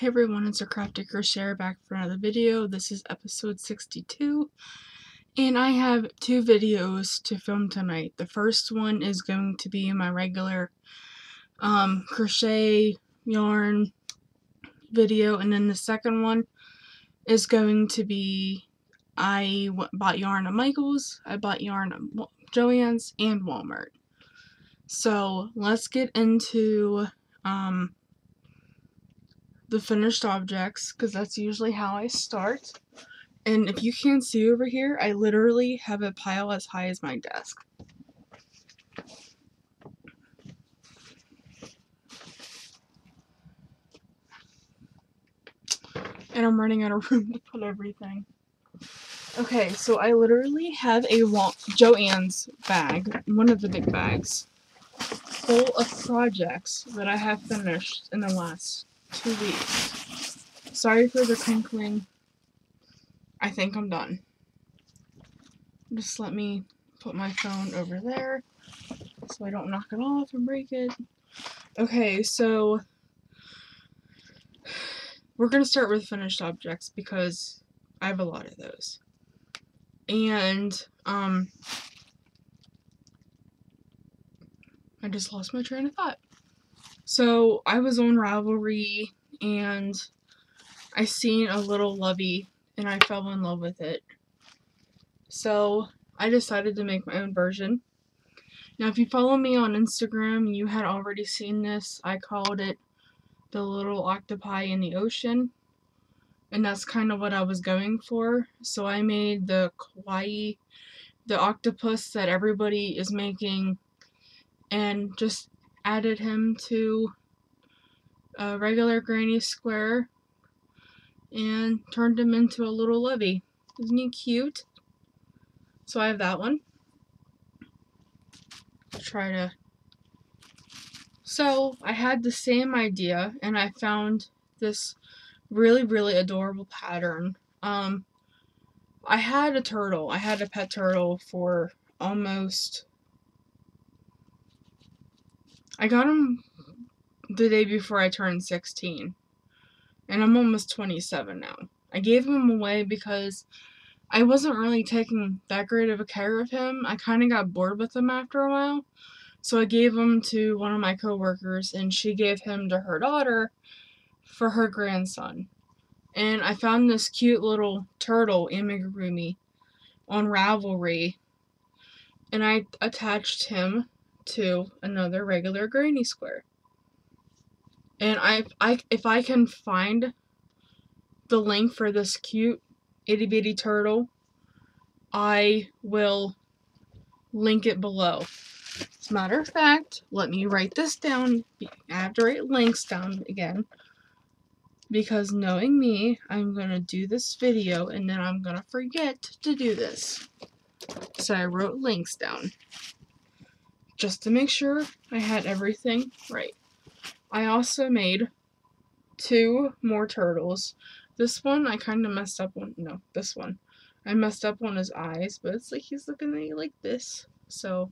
Hey everyone, it's a Crafty Crocheter back for another video. This is episode 62, and I have two videos to film tonight. The first one is going to be my regular crochet yarn video, and then the second one is going to be I bought yarn at Michael's, I bought yarn at Joann's, and Walmart. So let's get into the finished objects, because that's usually how I start. And if you can't see over here, I literally have a pile as high as my desk. And I'm running out of room to put everything. Okay, so I literally have a Joann's bag, one of the big bags, full of projects that I have finished in the last 2 weeks. Sorry for the crinkling. I think I'm done. Just let me put my phone over there so I don't knock it off and break it. Okay, so we're going to start with finished objects because I have a lot of those. And I just lost my train of thought. So I was on Ravelry and I seen a little lovey and I fell in love with it. So I decided to make my own version. Now if you follow me on Instagram, you had already seen this. I called it the little octopi in the ocean. And that's kind of what I was going for. So I made the kawaii, the octopus that everybody is making, and just added him to a regular granny square and turned him into a little levy. Isn't he cute? So I have that one. So I had the same idea and I found this really adorable pattern. I had a turtle. I had a pet turtle for almost... I got him the day before I turned 16. And I'm almost 27 now. I gave him away because I wasn't really taking that great of a care of him. I kind of got bored with him after a while. So I gave him to one of my coworkers and she gave him to her daughter for her grandson. And I found this cute little turtle, amigurumi, on Ravelry. And I attached him to another regular granny square. And if I can find the link for this cute itty bitty turtle, I will link it below. As a matter of fact, let me write this down. I have to write links down again, because knowing me, I'm going to do this video and then I'm going to forget to do this. So I wrote links down just to make sure I had everything right. I also made 2 more turtles. This one I kind of messed up on. No, this one. I messed up on his eyes, but it's like he's looking at you like this. So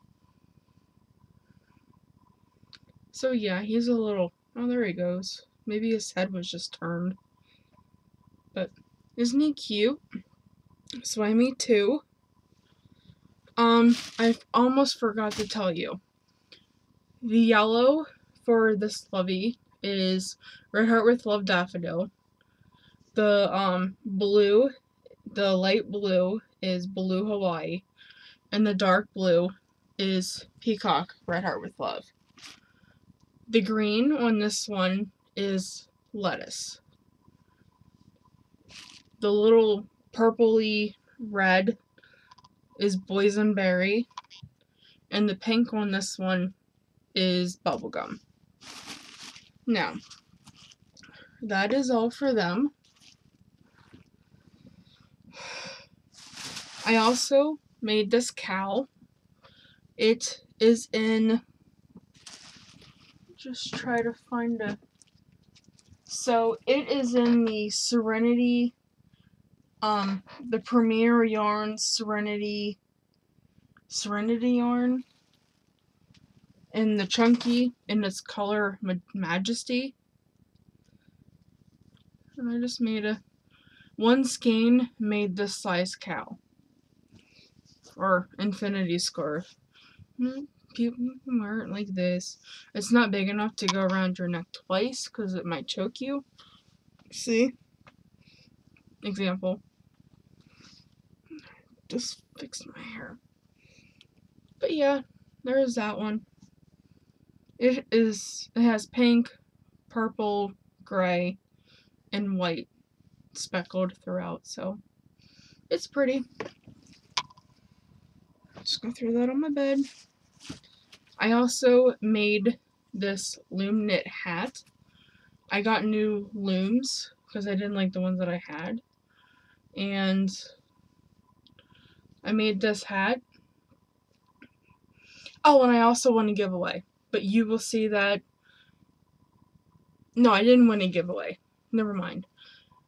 yeah, he's a little... Oh, there he goes. Maybe his head was just turned. But isn't he cute? So I made 2. I almost forgot to tell you. The yellow for this lovey is Red Heart with Love Daffodil. The blue, the light blue is Blue Hawaii. And the dark blue is Peacock Red Heart with Love. The green on this one is Lettuce. The little purpley red is Boysenberry. And the pink on this one is Bubblegum. Now, that is all for them. I also made this cow. It is in... Just try to find a... So, it is in the Serenity... the Premier Yarn Serenity yarn. In the chunky, in its color Majesty. And I just made one skein made this size cow. Or infinity scarf. People can wear it like this. It's not big enough to go around your neck twice because it might choke you. See? Example. Just fixed my hair. But yeah, there's that one. It has pink, purple, gray, and white speckled throughout, so it's pretty. Just gonna throw that on my bed. I also made this loom knit hat. I got new looms because I didn't like the ones that I had. And I made this hat. Oh, and I also won a giveaway. But you will see that. No, I didn't win a giveaway. Never mind.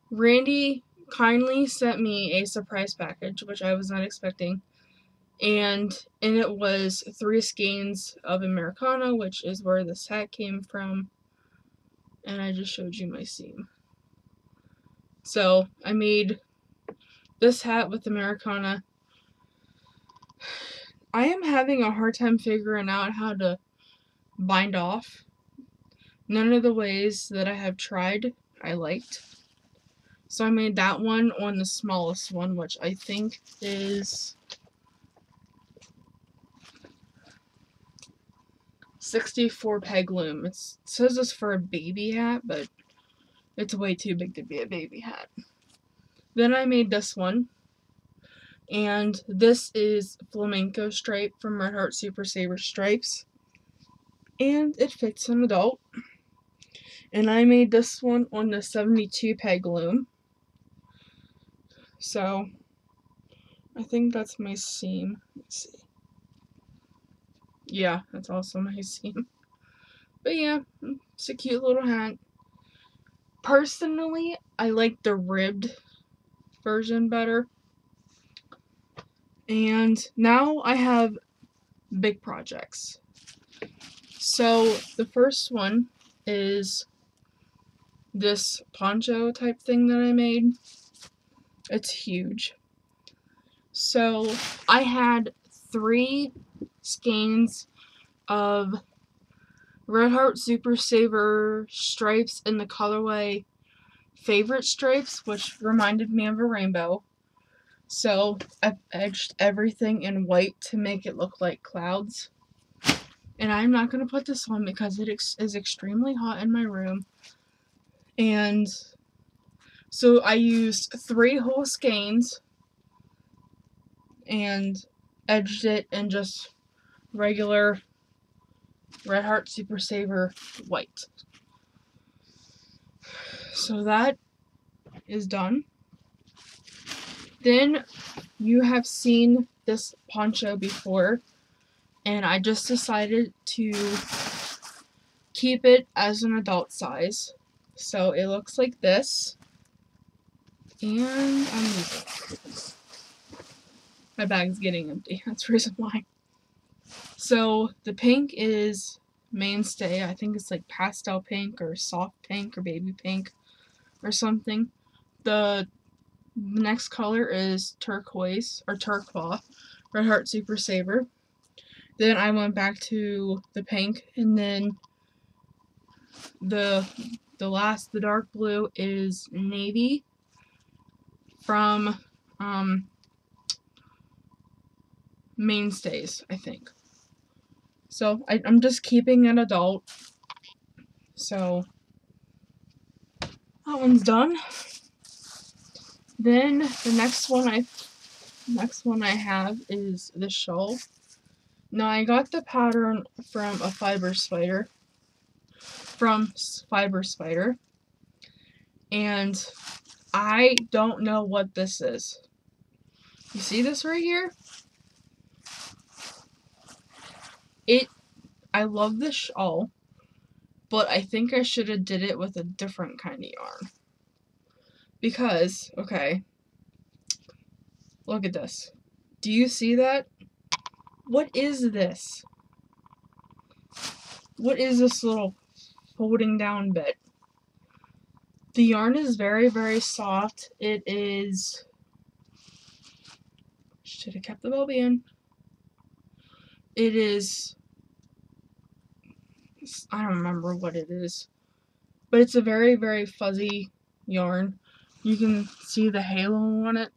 Randy kindly sent me a surprise package, which I was not expecting. And in it was 3 skeins of Americana, which is where this hat came from. And I just showed you my seam. So I made this hat with Americana. I am having a hard time figuring out how to bind off. None of the ways that I have tried I liked. So I made that one on the smallest one, which I think is 64 peg loom. It says it's for a baby hat, but it's way too big to be a baby hat. Then I made this one. And this is flamenco stripe from Red Heart Super Saver Stripes. And it fits an adult. And I made this one on the 72 peg loom. So, I think that's my seam. Let's see. Yeah, that's also my seam. But yeah, it's a cute little hat. Personally, I like the ribbed version better. And now I have big projects. So, the first one is this poncho type thing that I made. It's huge. So I had 3 skeins of Red Heart Super Saver stripes in the colorway Favorite Stripes, which reminded me of a rainbow. So I edged everything in white to make it look like clouds. And I'm not going to put this on because it is extremely hot in my room. And so I used 3 whole skeins and edged it in just regular Red Heart Super Saver white. So that is done. Then you have seen this poncho before, and I just decided to keep it as an adult size. So it looks like this. And I'm moving. My bag's getting empty. That's the reason why. So the pink is mainstay. I think it's like pastel pink or soft pink or baby pink or something. The next color is turquoise or turquoise, Red Heart Super Saver. Then I went back to the pink, and then the dark blue is navy from Mainstays, I think. So I'm just keeping it adult. So that one's done. Then the next one I have is the shawl. Now I got the pattern from Fiber Spider, and I don't know what this is. You see this right here? I love this shawl, but I think I should have did it with a different kind of yarn. Because, okay, look at this. Do you see that? What is this? What is this little folding down bit? The yarn is very, very soft. It is... Should have kept the bulb in. It is... I don't remember what it is. But it's a very, very fuzzy yarn. You can see the halo on it.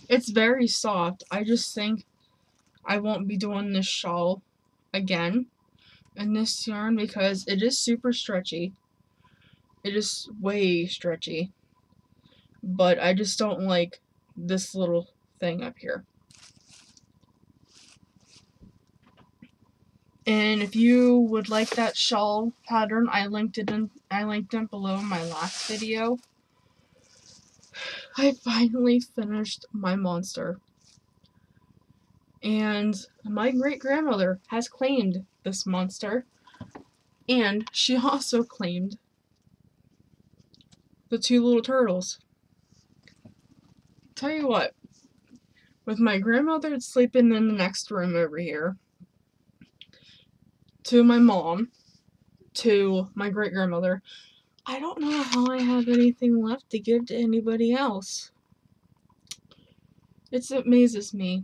It's very soft. I just think I won't be doing this shawl again in this yarn because it is super stretchy. It is way stretchy. But I just don't like this little thing up here. And if you would like that shawl pattern, I linked it below in my last video. I finally finished my monster. And my great-grandmother has claimed this monster. And she also claimed the two little turtles. Tell you what, with my grandmother sleeping in the next room over here, to my mom, to my great-grandmother, I don't know how I have anything left to give to anybody else. It amazes me.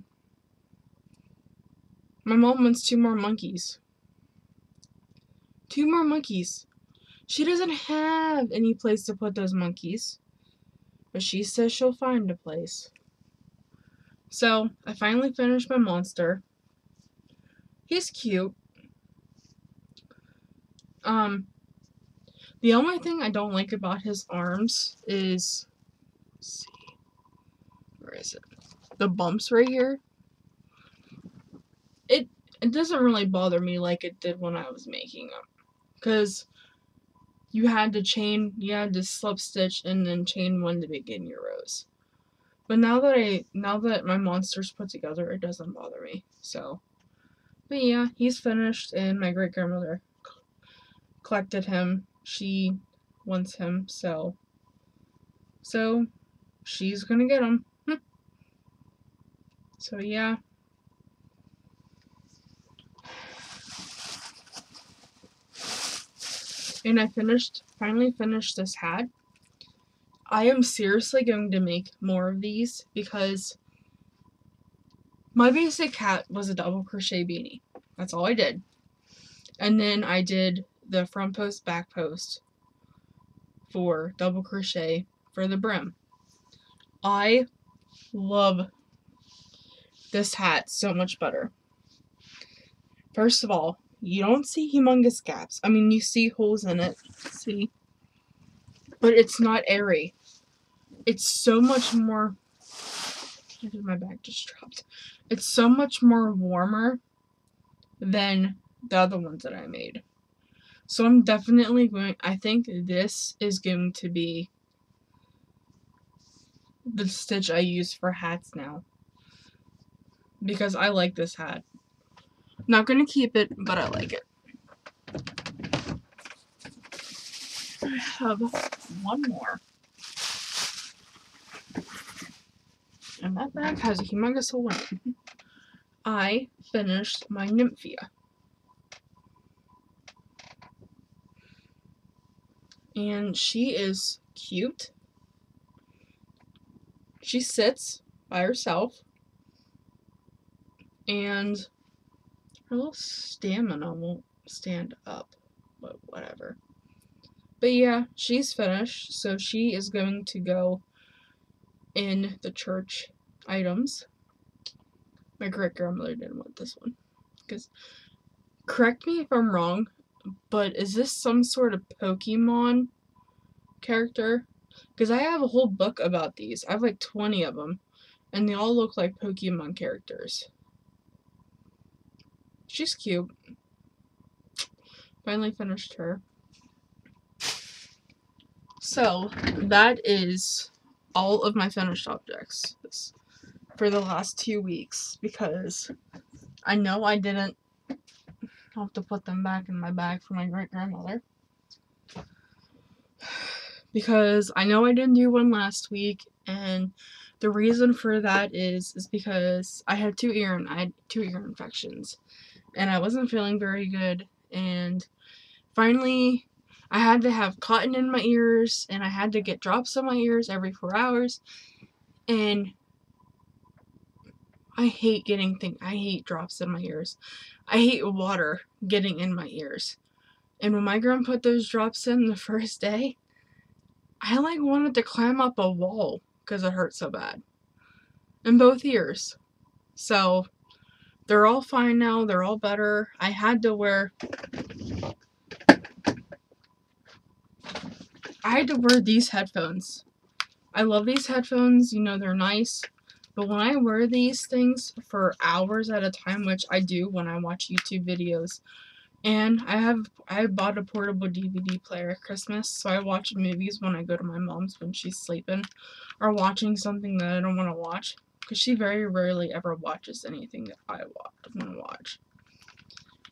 My mom wants 2 more monkeys. 2 more monkeys. She doesn't have any place to put those monkeys. But she says she'll find a place. So, I finally finished my monster. He's cute. The only thing I don't like about his arms is... Let's see. Where is it? The bumps right here. It doesn't really bother me like it did when I was making them. Because you had to slip stitch and then chain one to begin your rows. But now that my monster's put together, it doesn't bother me. So, but yeah, he's finished, and my great-grandmother collected him. She wants him, so she's gonna get him. So yeah. And I finally finished this hat. I am seriously going to make more of these because my basic hat was a double crochet beanie. That's all I did. And then I did the front post, back post for double crochet for the brim. I love this hat so much better. First of all, you don't see humongous gaps. I mean, you see holes in it, see? But it's not airy. It's so much more... My bag just dropped. It's so much more warmer than the other ones that I made. So I'm definitely I think this is going to be the stitch I use for hats now. Because I like this hat. Not gonna keep it, but I like it. I have one more. And that bag has a humongous hole in it. I finished my Nymphia. And she is cute. She sits by herself. And her little stamina won't stand up. But whatever. But yeah, she's finished. So she is going to go in the church items. My great-grandmother didn't want this one. Because, correct me if I'm wrong, but is this some sort of Pokemon character? Because I have a whole book about these. I have like 20 of them. And they all look like Pokemon characters. She's cute. Finally finished her. So, that is all of my finished objects for the last 2 weeks. Because I know I didn't have to put them back in my bag for my great-grandmother. Because I know I didn't do one last week, and the reason for that is because I had two ear infections, and I wasn't feeling very good, and finally I had to have cotton in my ears, and I had to get drops in my ears every 4 hours, and I hate drops in my ears. I hate water getting in my ears. And when my grandma put those drops in the first day, I wanted to climb up a wall because it hurt so bad. In both ears. So, they're all fine now. They're all better. I had to wear these headphones. I love these headphones. They're nice. But when I wear these things for hours at a time, which I do when I watch YouTube videos, and I bought a portable DVD player at Christmas, so I watch movies when I go to my mom's when she's sleeping, or watching something that I don't want to watch, because she very rarely ever watches anything that I want to watch.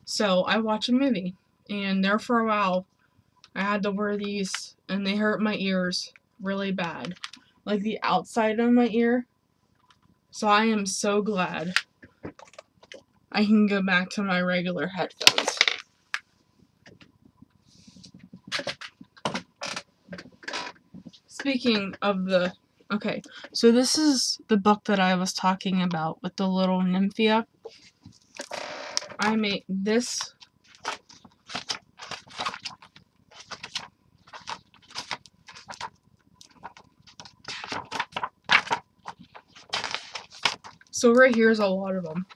So I watch a movie, and there for a while, I had to wear these, and they hurt my ears really bad, like the outside of my ear. So I am so glad I can go back to my regular headphones. Speaking of okay, so this is the book that I was talking about with the little nymphia. I made this. So right here is a lot of them.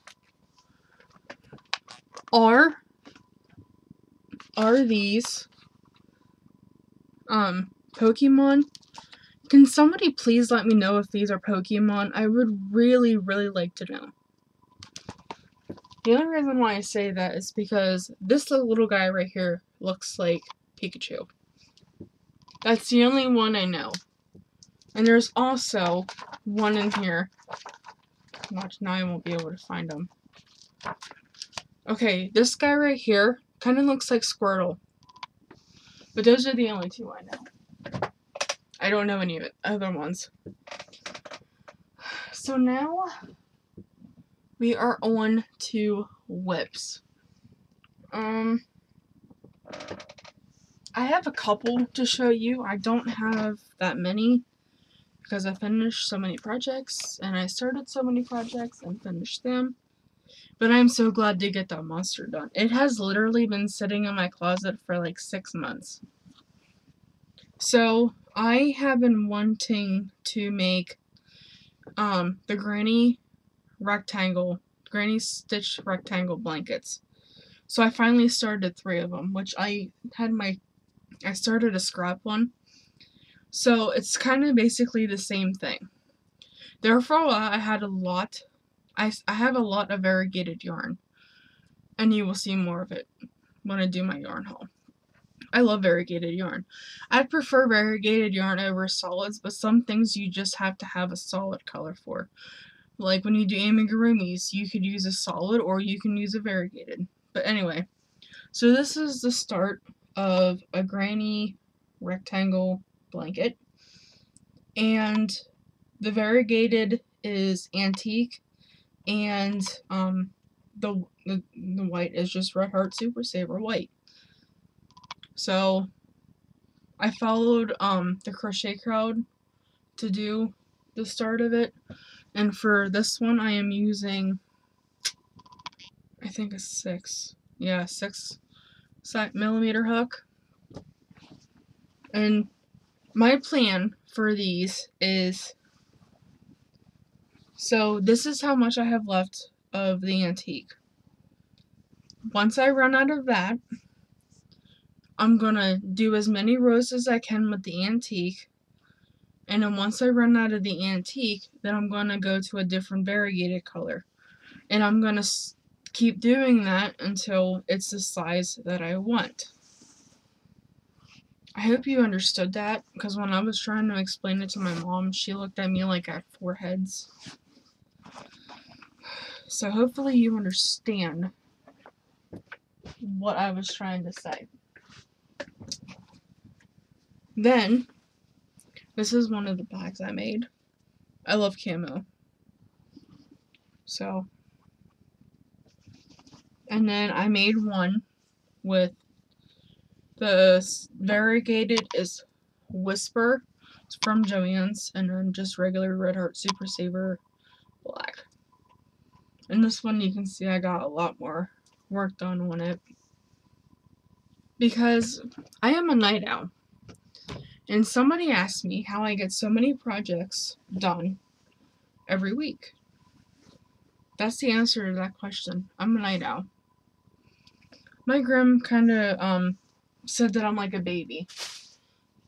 Are these Pokemon? Can somebody please let me know if these are Pokemon? I would really, really like to know. The only reason why I say that is because this little guy right here looks like Pikachu. That's the only one I know. And there's also one in here. Watch, now I won't be able to find him. Okay, this guy right here kind of looks like Squirtle. But those are the only two I know. I don't know any of the other ones. So now we are on to whips. I have a couple to show you. I don't have that many because I finished so many projects, and I started so many projects and finished them. But I'm so glad to get that monster done. It has literally been sitting in my closet for like 6 months. So I have been wanting to make the granny stitch rectangle blankets. So I finally started 3 of them, which I started a scrap one. So it's kind of basically the same thing. There for a while I had a lot. I have a lot of variegated yarn, and you will see more of it when I do my yarn haul. I love variegated yarn. I prefer variegated yarn over solids, but some things you just have to have a solid color for. Like when you do amigurumis, you could use a solid or you can use a variegated. But anyway, so this is the start of a granny rectangle blanket. And the variegated is antique, and the white is just Red Heart Super Saver white. So I followed the crochet crowd to do the start of it, and for this one I am using, I think a 6mm hook. And my plan for these is, so this is how much I have left of the antique. Once I run out of that, I'm gonna do as many rows as I can with the antique, and then once I run out of the antique, then I'm gonna go to a different variegated color, and I'm gonna keep doing that until it's the size that I want. I hope you understood that, because when I was trying to explain it to my mom, she looked at me like I had 4 heads. So hopefully you understand what I was trying to say. Then, this is one of the bags I made. I love camo. So, and then I made one with The variegated is Whisper. It's from Joann's, and then just regular Red Heart Super Saver Black. And this one you can see I got a lot more work done on it. Because I am a night owl. And somebody asked me how I get so many projects done every week. That's the answer to that question. I'm a night owl. My Grim kind of said that I'm like a baby.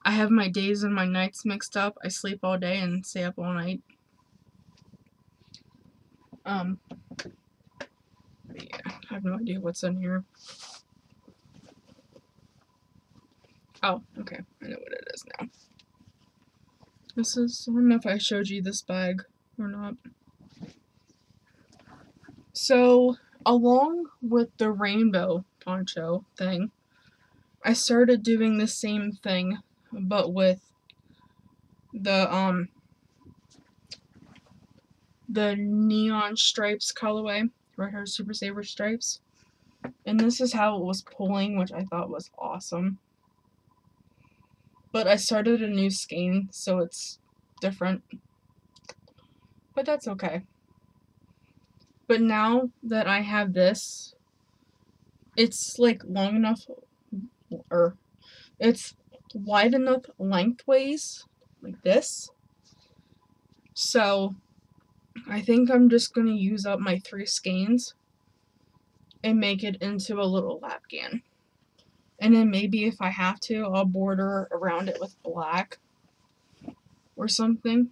I have my days and my nights mixed up. I sleep all day and stay up all night. Yeah, I have no idea what's in here. Oh, okay. I know what it is now. This is, I don't know if I showed you this bag or not. So, along with the rainbow poncho thing, I started doing the same thing, but with the neon stripes colorway, Red Heart Super Saver stripes. And this is how it was pulling, which I thought was awesome. But I started a new skein, so it's different. But that's okay. But now that I have this, it's like long enough, or it's wide enough lengthways, like this. So I think I'm just going to use up my 3 skeins and make it into a little lapgan. And then maybe if I have to, I'll border around it with black or something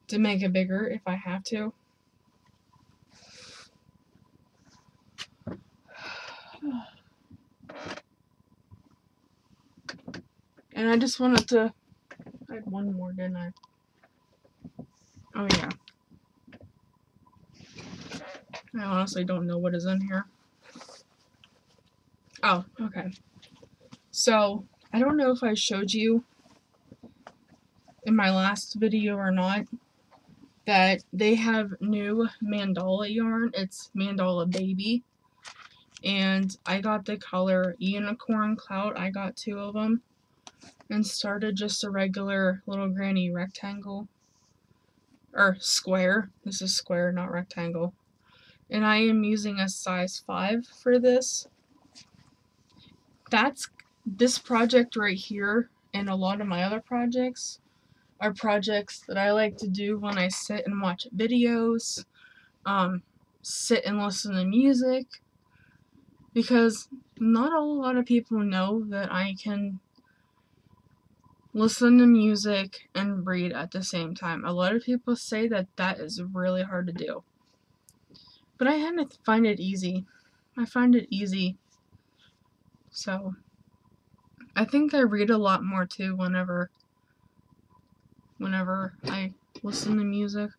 to make it bigger if I have to. And I just wanted to, I had one more, didn't I? Oh yeah. I honestly don't know what is in here. Oh, okay. So, I don't know if I showed you in my last video or not that they have new mandala yarn. It's Mandala Baby. And I got the color Unicorn Cloud. I got 2 of them. And started just a regular little granny rectangle. Or square. This is square, not rectangle. And I am using a size 5 for this. This project right here and a lot of my other projects are projects that I like to do when I sit and watch videos, sit and listen to music, because not a lot of people know that I can listen to music and read at the same time. A lot of people say that that is really hard to do. But I kind of find it easy. I find it easy. So, I think I read a lot more too whenever I listen to music.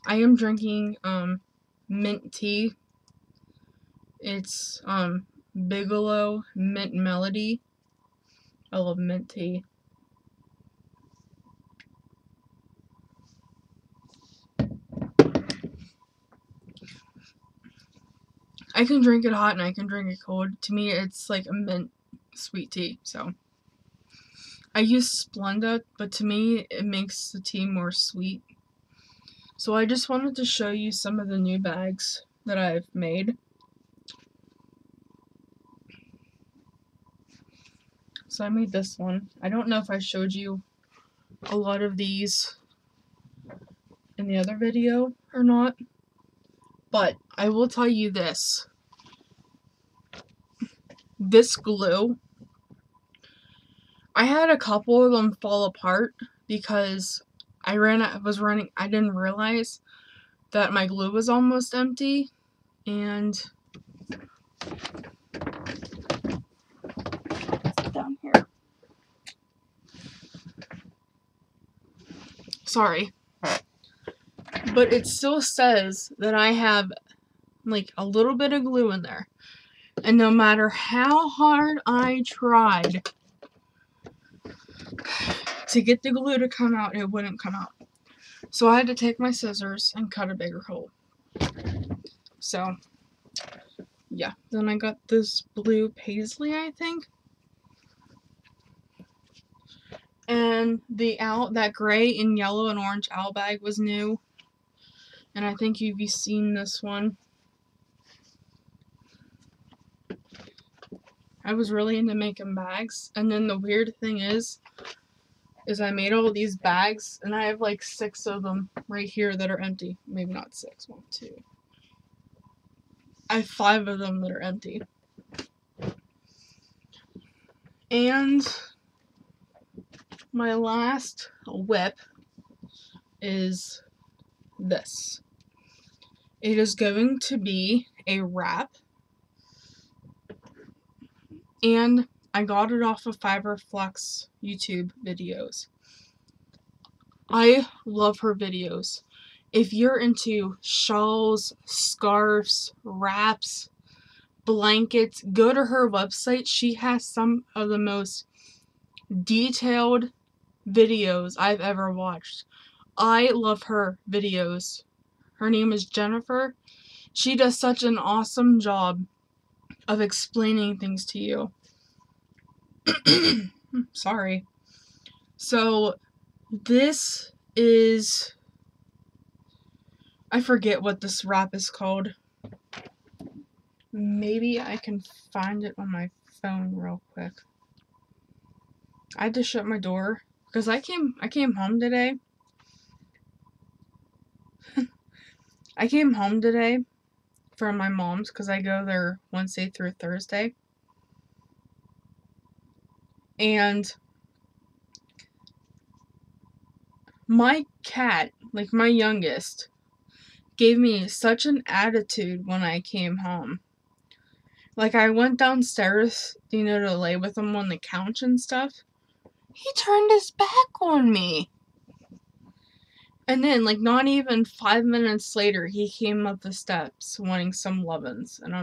I am drinking mint tea. It's Bigelow Mint Melody. I love mint tea. I can drink it hot and I can drink it cold. To me, it's like a mint sweet tea. So I use Splenda, but to me, it makes the tea more sweet. So I just wanted to show you some of the new bags that I've made. So I made this one. I don't know if I showed you a lot of these in the other video or not, but I will tell you this. This glue, I had a couple of them fall apart because I didn't realize that my glue was almost empty, and down here. Sorry. But it still says that I have like a little bit of glue in there. And no matter how hard I tried to get the glue to come out, it wouldn't come out. So I had to take my scissors and cut a bigger hole. So, yeah. Then I got this blue paisley, I think. And that gray and yellow and orange owl bag was new. And I think you've seen this one. I was really into making bags. And then the weird thing is I made all these bags, and I have like 6 of them right here that are empty. Maybe not 6. 1, 2. I have 5 of them that are empty. And my last whip is this. It is going to be a wrap. And I got it off of Fiberflex YouTube videos. I love her videos. If you're into shawls, scarves, wraps, blankets, go to her website. She has some of the most detailed videos I've ever watched. I love her videos. Her name is Jennifer. She does such an awesome job of explaining things to you. Sorry. So, this is... I forget what this wrap is called. Maybe I can find it on my phone real quick. I had to shut my door because I came home today. I came home today from my mom's because I go there Wednesday through Thursday. And my cat, like my youngest, gave me such an attitude when I came home. Like, I went downstairs, to lay with him on the couch and stuff. He turned his back on me. And then, like, not even 5 minutes later, he came up the steps wanting some lovin's. And I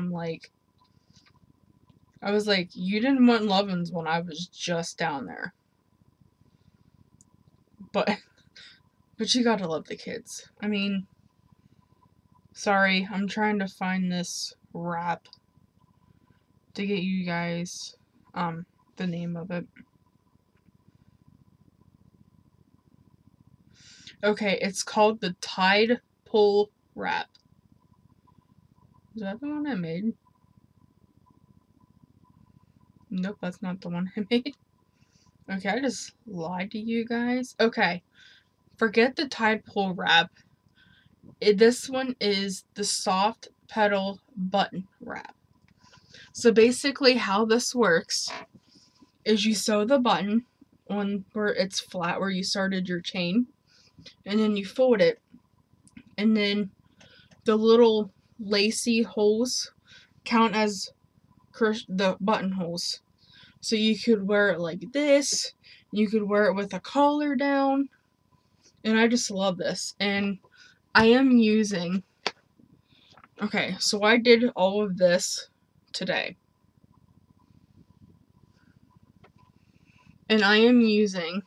was like, you didn't want lovin's when I was just down there. But you gotta love the kids. I mean, sorry, I'm trying to find this wrap to get you guys, the name of it. Okay, it's called the Tide Pull Wrap. Is that the one I made? Nope, that's not the one I made. Okay, I just lied to you guys. Okay, forget the Tide Pull Wrap. This one is the Soft Pedal Button Wrap. So basically how this works is you sew the button on where it's flat, where you started your chain, and then you fold it, and then the little lacy holes count as the buttonholes. So you could wear it like this, you could wear it with a collar down, and I just love this. And I am using, okay, so I did all of this today. And I am using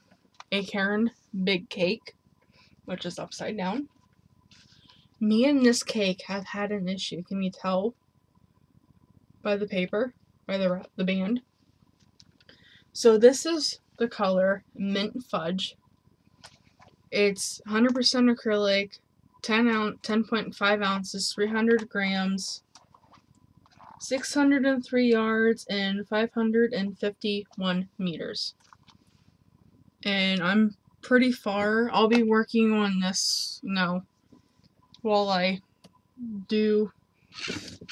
a Karen Big Cake, which is upside down. Me and this cake have had an issue. Can you tell by the paper, by the band? So this is the color Mint Fudge. It's 100% acrylic, 10.5 ounces, 300 grams, 603 yards, and 551 meters. And I'm pretty far. I'll be working on this, while I do.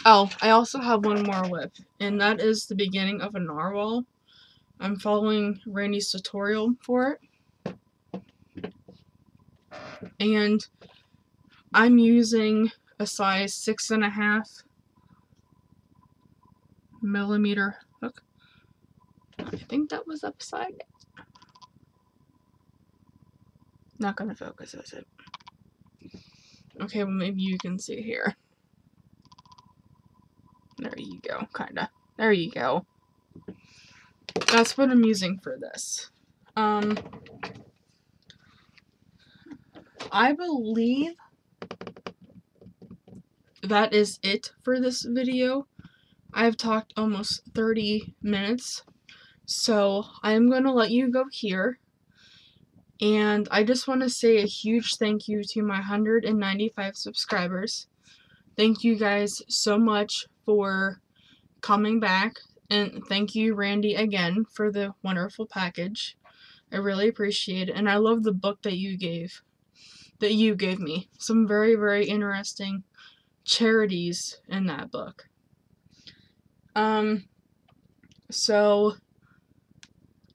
Oh, I also have one more whip, and that is the beginning of a narwhal. I'm following Randy's tutorial for it. And I'm using a size 6.5 millimeter hook. I think that was upside down. Not gonna focus, is it? Okay, well maybe you can see here. There you go, kinda. There you go. That's what I'm using for this. I believe that is it for this video. I've talked almost 30 minutes, so I'm going to let you go here. And I just want to say a huge thank you to my 195 subscribers. Thank you guys so much for coming back. And thank you, Randy, again for the wonderful package. I really appreciate it. And I love the book that you gave me. Some very, very interesting charities in that book. So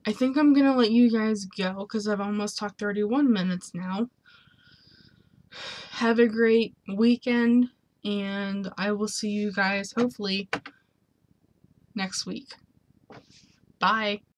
I think I'm gonna let you guys go because I've almost talked 31 minutes now. Have a great weekend, and I will see you guys hopefully next week. Bye.